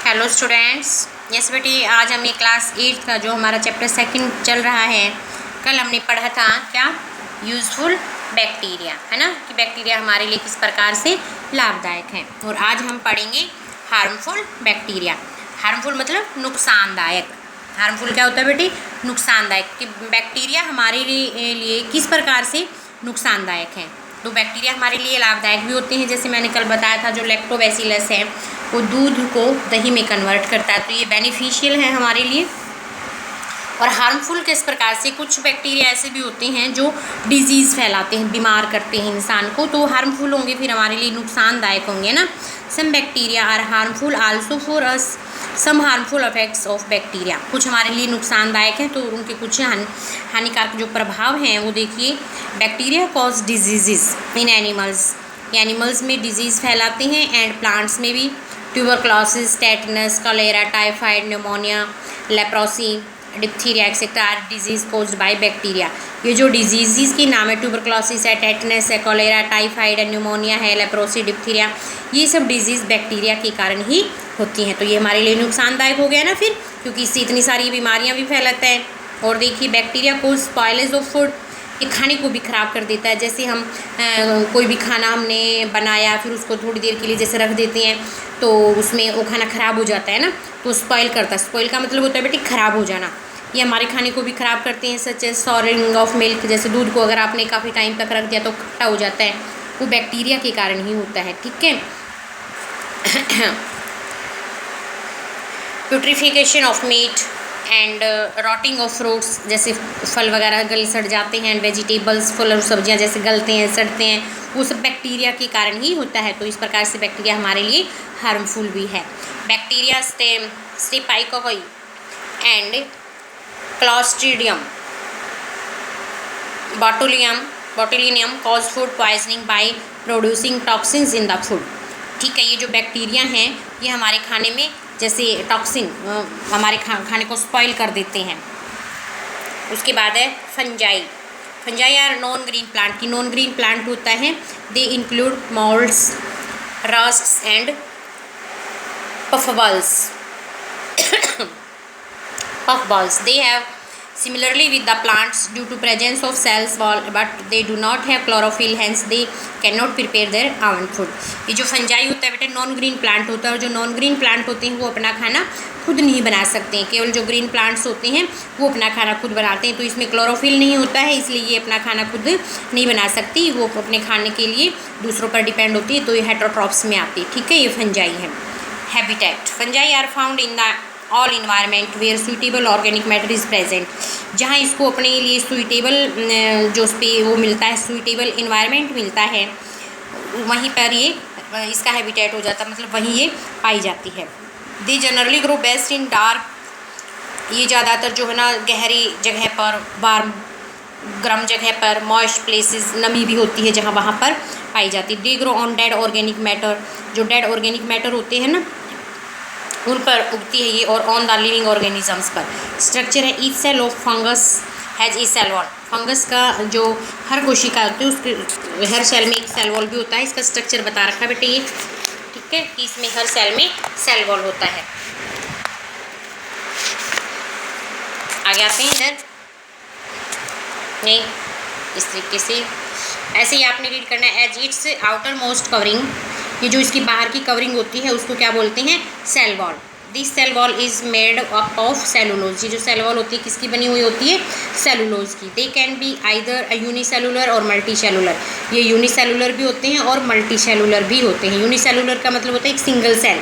Hello students. Yes बेटी, आज हमें क्लास 8 का जो हमारा चैप्टर सेकंड चल रहा है, कल हमने पढ़ा था क्या, यूज़फुल बैक्टीरिया, है ना, कि बैक्टीरिया हमारे लिए किस प्रकार से लाभदायक हैं। और आज हम पढ़ेंगे हार्मफुल बैक्टीरिया। हार्मफुल मतलब नुकसानदायक। हार्मफुल क्या होता है बेटी? नुकसानदायक। कि बैक्टीरिया हमारे लिए किस प्रकार से नुकसानदायक हैं। तो बैक्टीरिया हमारे लिए लाभदायक भी होते हैं, जैसे मैंने कल बताया था, जो लैक्टोबैसिलस है वो दूध को दही में कन्वर्ट करता है, तो ये बेनिफिशियल है हमारे लिए। और हार्मफुल किस प्रकार से, कुछ बैक्टीरिया ऐसे भी होते हैं जो डिजीज़ फैलाते हैं, बीमार करते हैं इंसान को, तो हार्मफुल होंगे, फिर हमारे लिए नुकसानदायक होंगे ना। Some bacteria are harmful also for us. Some harmful effects of bacteria, कुछ हमारे लिए नुकसानदायक हैं तो उनके कुछ हानिकारक जो प्रभाव हैं वो देखिए। Bacteria cause disease in animals में डिजीज़ फैलाते हैं, एंड प्लांट्स में भी। Tuberculosis, tetanus, cholera, typhoid, pneumonia, leprosy, diphtheria etcetera are disease caused by bacteria. ये जो डिजीज़ की नाम है, ट्यूबरक्लोसिस है, टेटनस है, कॉलेरा, टाइफाइड है, न्यूमोनिया है, लेप्रोसी, डिप्थीरिया, ये सब डिजीज़ बैक्टीरिया के कारण ही होती हैं। तो ये हमारे लिए नुकसानदायक हो गया ना फिर, क्योंकि इससे इतनी सारी बीमारियाँ भी फैलाता है। और देखिए, बैक्टीरिया को स्पॉयलेज ऑफ फूड, ये खाने को भी ख़राब कर देता है। जैसे हम कोई भी खाना हमने बनाया, फिर उसको थोड़ी देर के लिए जैसे रख देते हैं, तो उसमें वो खाना ख़राब हो जाता है ना, तो स्पॉइल करता है। स्पॉइल का मतलब होता है बेटी ख़राब हो जाना। ये हमारे खाने को भी ख़राब करते हैं, such as souring of milk, जैसे दूध को अगर आपने काफ़ी टाइम तक रख दिया तो खट्टा हो जाता है, वो बैक्टीरिया के कारण ही होता है। ठीक है। Putrefaction of meat and rotting of fruits, जैसे फल वगैरह गल सड़ जाते हैं, एंड वेजिटेबल्स, फल और सब्जियां जैसे गलते हैं, सड़ते हैं, वो सब बैक्टीरिया के कारण ही होता है। तो इस प्रकार से बैक्टीरिया हमारे लिए हार्मफुल भी है। Bacteria staphylococci and clostridium botulinum cause food poisoning by producing toxins in the food. ठीक है, ये जो बैक्टीरिया हैं ये हमारे खाने में जैसे टॉक्सिन हमारे खाने को स्पॉइल कर देते हैं। उसके बाद है fungi. Fungi are non green plant की नॉन ग्रीन प्लांट होता है। They include moulds, rusts and puffballs. They have similarly with the plants due to presence of cells wall, but they do not have chlorophyll, hence they cannot prepare their own food. ये जो fungi होता है बेटे non green plant होता है, और जो non green plant होते हैं वो अपना खाना खुद नहीं बना सकते हैं। केवल जो ग्रीन प्लांट्स होते हैं वो अपना खाना खुद बनाते हैं, तो इसमें क्लोरोफिल नहीं होता है, इसलिए ये अपना खाना खुद नहीं बना सकती, वो अपने खाने के लिए दूसरों पर डिपेंड होती है, तो ये हेटरोट्रॉप्स में आती है। ठीक है, ये फंजाई है। Habitat. Fungi are found in the all environment where suitable organic matter is present. जहाँ इसको अपने लिए सुइटेबल जो उस पर वो मिलता है, सुइटेबल इन्वायरमेंट मिलता है, वहीं पर ये इसका हैबिटेट हो जाता है, मतलब वहीं ये पाई जाती है। They generally grow best in dark, ये ज़्यादातर जो है ना गहरी जगह पर, गर्म जगह पर, मॉइस्ट प्लेसेस, नमी भी होती है जहाँ, वहाँ पर पाई जाती है। They grow on dead organic matter, जो डेड ऑर्गेनिक मैटर होते हैं ना उन पर उगती है ये, और ऑन द लिविंग ऑर्गेनिजम्स पर। स्ट्रक्चर है each cell of fungus has a cell wall. Fungus का जो हर कोशिका होती है उसके हर सेल में एक सेल वॉल भी होता है। इसका स्ट्रक्चर बता रखा है बेटे ये। ठीक है, कि इसमें हर सेल में सेल वॉल होता है। आगे आते हैं इधर, नहीं इस तरीके से ऐसे ही आपने रीड करना है। As its outermost covering, ये जो इसकी बाहर की कवरिंग होती है उसको क्या बोलते हैं? Cell wall. This cell wall is made up of cellulose. ये जो सेल वॉल होती है किसकी बनी हुई होती है? सेलुलोज की। They can be either unicellular और मल्टी सेलुलर। ये यूनिसेलुलर भी होते हैं और मल्टी सेलुलर भी होते हैं। यूनिसेलुलर का मतलब होता है एक सिंगल सेल,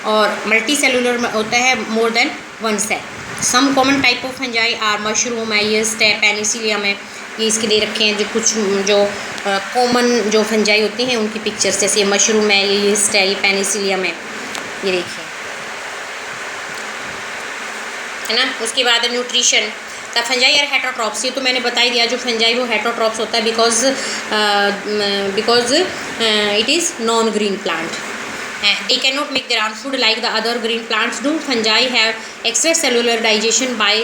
और मल्टी सेलुलर होता है more than one cell. Some common type of fungi are mushroom है, ये स्टेप पेनिसिलियम है, ये इसके लिए रखे हैं। जो कुछ जो कॉमन जो फंजाई होती हैं उनकी पिक्चर्स, जैसे ये मशरूम है, ये यीस्ट है, ये पेनिसिलियम है, ये देखिए, है ना। उसके बाद nutrition. The fungi are heterotrophs, ये तो मैंने बता ही दिया, जो फंजाई वो हेटरोट्रॉप्स होता है because it is non green plant. They cannot make their own food like the other green plants do. Fungi have extracellular digestion by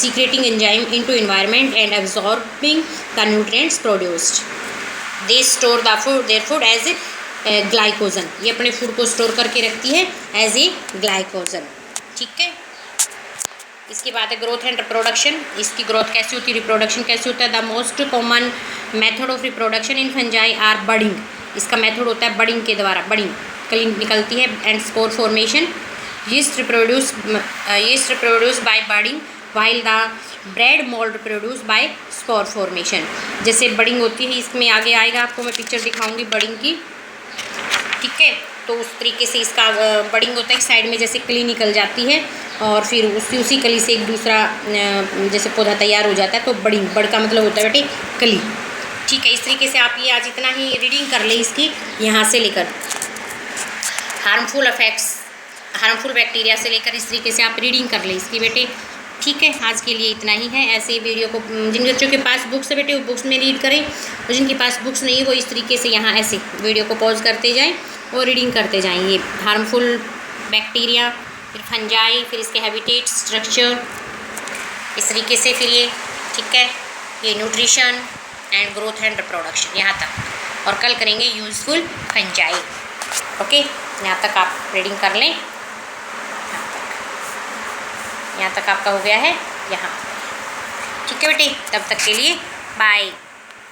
secreting enzyme into environment and absorbing the nutrients produced. They store their food as glycogen, ये अपने food को store करके रखती है as a glycogen. ठीक है, इसके बाद है ग्रोथ एंड रिप्रोडक्शन। इसकी ग्रोथ कैसे होती है, रिप्रोडक्शन कैसे होता है। The most common method of reproduction in fungi are budding. इसका मेथड होता है बडिंग के द्वारा, बडिंग कली निकलती है, and spore formation. Yeast reproduce by budding while the bread mould reproduce by spore formation. जैसे बडिंग होती है, इसमें आगे आएगा, आपको मैं पिक्चर दिखाऊंगी बडिंग की। ठीक है, तो उस तरीके से इसका बडिंग होता है, एक साइड में जैसे कली निकल जाती है और फिर उसी कली से एक दूसरा जैसे पौधा तैयार हो जाता है, तो बडिंग, बड़ का मतलब होता है बेटे कली। ठीक है, इस तरीके से आप ये आज इतना ही रीडिंग कर ले इसकी, यहाँ से लेकर हार्मफुल इफेक्ट्स, हार्मफुल बैक्टीरिया से लेकर इस तरीके से आप रीडिंग कर ले इसकी बेटे। ठीक है, आज के लिए इतना ही है। ऐसे वीडियो को जिन बच्चों के पास बुक्स है बेटे वो बुक्स में रीड करें, और जिनके पास बुक्स नहीं वो इस तरीके से यहाँ ऐसे वीडियो को पॉज करते जाएं और रीडिंग करते जाएं। ये हार्मफुल बैक्टीरिया, फिर फंजाई, फिर इसके हैबिटेट स्ट्रक्चर, इस तरीके से फिर ये, ठीक है, ये nutrition and growth and reproduction यहाँ तक, और कल करेंगे यूजफुल फंजाई। ओके, यहाँ तक आप रीडिंग कर लें, यहाँ तक आपका हो गया है यहाँ। ठीक है बेटे, तब तक के लिए बाय।